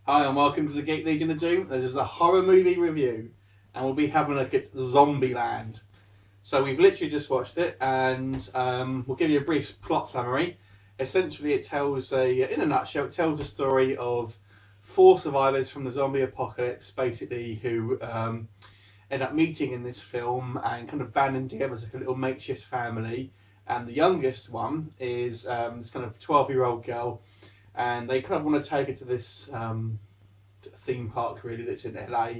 Hi and welcome to the Geek Legion of Doom. This is a horror movie review and we'll be having a look at Zombieland. So we've literally just watched it and we'll give you a brief plot summary. Essentially it tells in a nutshell, it tells the story of 4 survivors from the zombie apocalypse basically who end up meeting in this film and kind of banding together as like a little makeshift family. And the youngest one is this kind of 12-year-old girl. And they kind of want to take her to this theme park, really, that's in LA,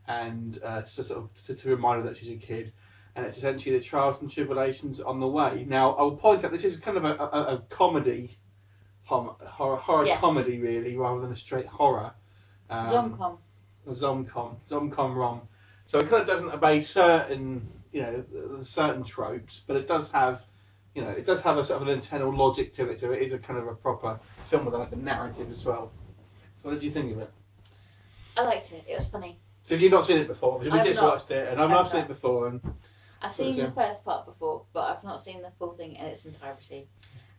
and to remind her that she's a kid. And it's essentially the trials and tribulations on the way. Now, I will point out this is kind of a comedy, horror yes. Comedy, really, rather than a straight horror. Zomcom. Zomcom rom. So it kind of doesn't obey certain, certain tropes, but it does have. It does have a sort of an internal logic to it, so it is a kind of a proper film with like a narrative as well. So what did you think of it? I liked it. It was funny. So have you not seen it before? We just watched it, and I've seen it before. And I've seen the first part before, but I've not seen the full thing in its entirety.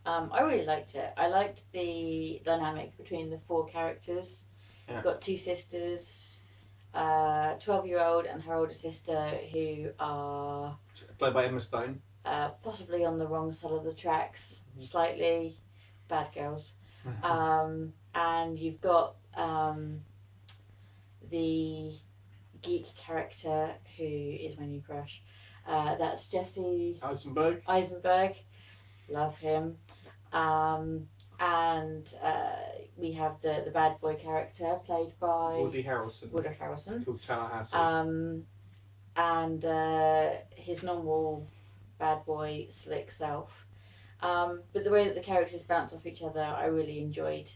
I really liked it. I liked the dynamic between the 4 characters. Yeah. Got 2 sisters, 12-year-old and her older sister, who are played by Emma Stone. Possibly on the wrong side of the tracks, slightly bad girls. And you've got the geek character who is my new crush. That's Jesse Eisenberg. Love him. And we have the bad boy character played by Woody Harrelson. Called Tallahassee. And his normal bad boy slick self, but the way that the characters bounce off each other I really enjoyed.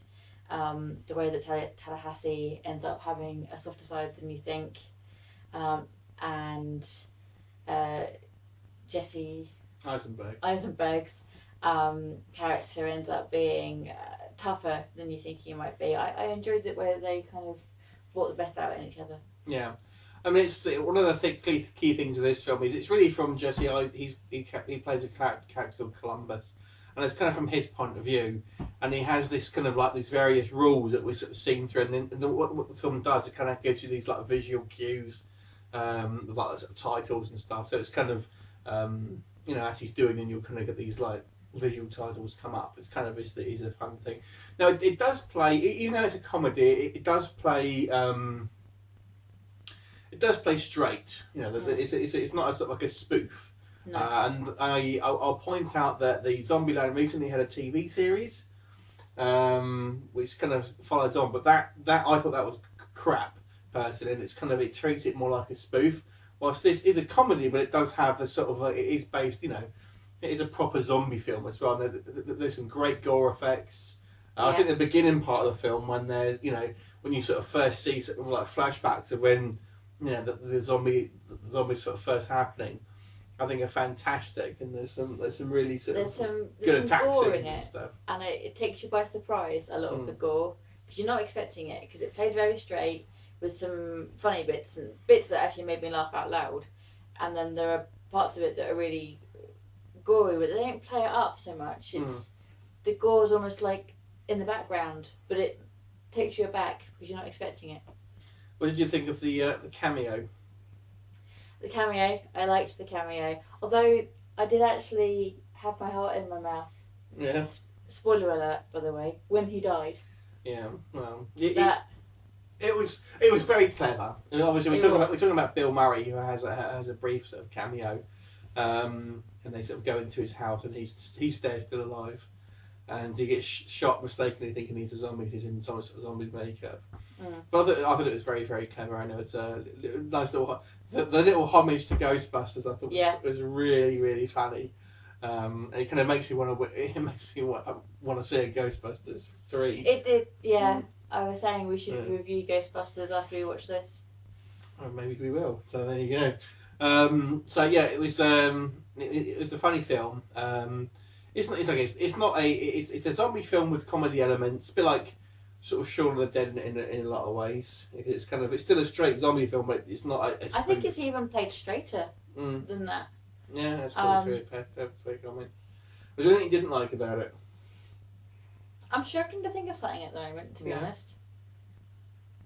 The way that Tallahassee ends up having a softer side than you think, and Jesse Eisenberg's character ends up being tougher than you think he might be. I enjoyed it where they kind of brought the best out in each other. Yeah. I mean, it's one of the key things of this film is it's really from Jesse. He plays a character called Columbus, and it's kind of from his point of view, and he has this kind of like these various rules that we're sort of seeing through, and then what the film does, it kind of gives you these like visual cues, like sort of titles and stuff. So it's kind of as he's doing, then you'll kind of get these like visual titles come up. It's kind of is a fun thing. Now it does play, even though it's a comedy, it does play. It does play straight, it's not a sort of like a spoof. No. And I'll point out that the Zombieland recently had a TV series, which kind of follows on, but that I thought that was crap, personally, and it treats it more like a spoof. Whilst this is a comedy, but it does have the sort of, it is based, it is a proper zombie film as well. There's some great gore effects. I think the beginning part of the film, when when you sort of first see sort of like flashbacks of when the zombies sort of first happening, I think are fantastic, and there's some really good attack gore in it, stuff, and it takes you by surprise, a lot of the gore, because you're not expecting it, because it played very straight with some funny bits and bits that actually made me laugh out loud, and then there are parts of it that are really gory, but they don't play it up so much. It's the gore's almost like in the background, but it takes you aback because you're not expecting it. What did you think of the cameo? The cameo, I liked the cameo. Although I did actually have my heart in my mouth. Yeah. Spoiler alert, by the way, when he died. Yeah. Well, it was very clever. And obviously, we're talking about Bill Murray, who has a brief sort of cameo, and they sort of go into his house, and he's there still alive. And he gets shot mistakenly thinking he's a zombie because he's in some sort of zombie makeup. But I thought it was very, very clever. I know it's a nice little the little homage to Ghostbusters. I thought was really, really funny. And it kind of makes me want to see a Ghostbusters 3. It did, yeah. I was saying we should review Ghostbusters after we watch this. Oh, maybe we will. So there you go. So yeah, it was a funny film. It's a zombie film with comedy elements, a bit like sort of Shaun of the Dead in a lot of ways. It's still a straight zombie film, but it's not. I think it's even played straighter than that. Yeah, that's probably fair comment. Was there anything you didn't like about it? I'm struggling to think of something at the moment, to be honest.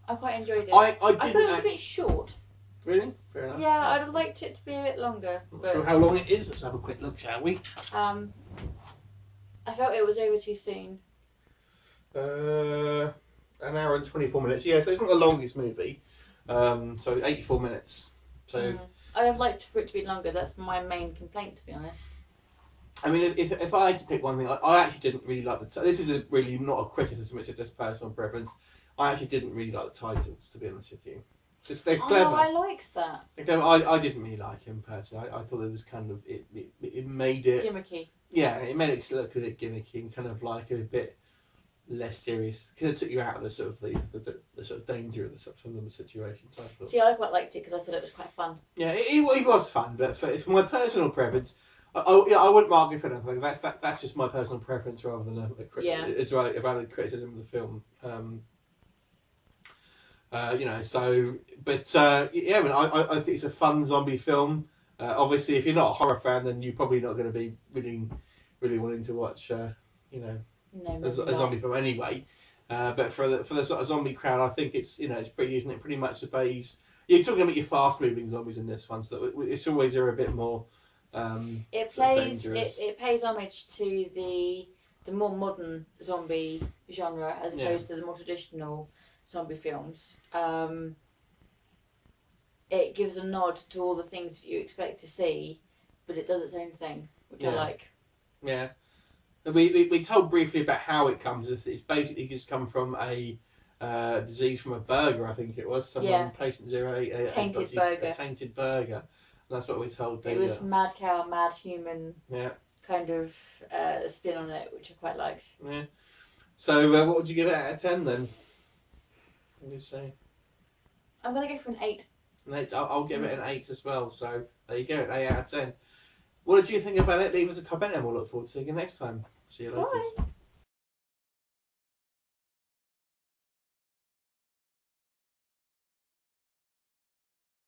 I quite enjoyed it. I thought didn't it was a bit short. Really? Fair enough. Yeah, I'd have liked it to be a bit longer. Not But sure how long it is. Let's have a quick look, shall we? I felt it was over too soon. An hour and 24 minutes. Yeah, so it's not the longest movie. So 84 minutes. So I'd have liked for it to be longer. That's my main complaint, to be honest. I mean, if I had to pick one thing, I actually didn't really like the. This is really not a criticism; it's just personal preference. I actually didn't really like the titles, to be honest with you. They're clever. Oh, I liked that. They're clever. I didn't really like him personally. I thought it was kind of it made it Gimmicky. Yeah, it made it look a bit gimmicky and kind of like a bit less serious because it took you out of the sort of the sort of danger of the sort of situation. So I thought, See, I quite liked it because I thought it was quite fun. yeah, it was fun, but for my personal preference. I wouldn't mark it for nothing. That's just my personal preference rather than it's a valid criticism of the film. So, but yeah, I mean, I think it's a fun zombie film. Obviously, if you're not a horror fan, then you're probably not going to be really wanting to watch, a zombie film anyway. But for the sort of zombie crowd, I think it's pretty, isn't it? Pretty much obeys. You're talking about your fast moving zombies in this one, so it's always a bit more. It pays homage to the more modern zombie genre as opposed to the more traditional zombie films. It gives a nod to all the things that you expect to see, but it does its own thing, which I like. Yeah. We told briefly about how it comes. It's basically just come from a disease from a burger, I think it was. Patient 08. A tainted burger. That's what we told. It was mad cow, mad human. Yeah. Kind of spin on it, which I quite liked. Yeah. So, what would you give it out of 10 then? What do you say? I'm gonna go for an 8. An 8. I'll give it an 8 as well. So there you go, an 8 out of 10. What did you think about it? Leave us a comment, and we'll look forward to seeing you next time. See you later. Bye.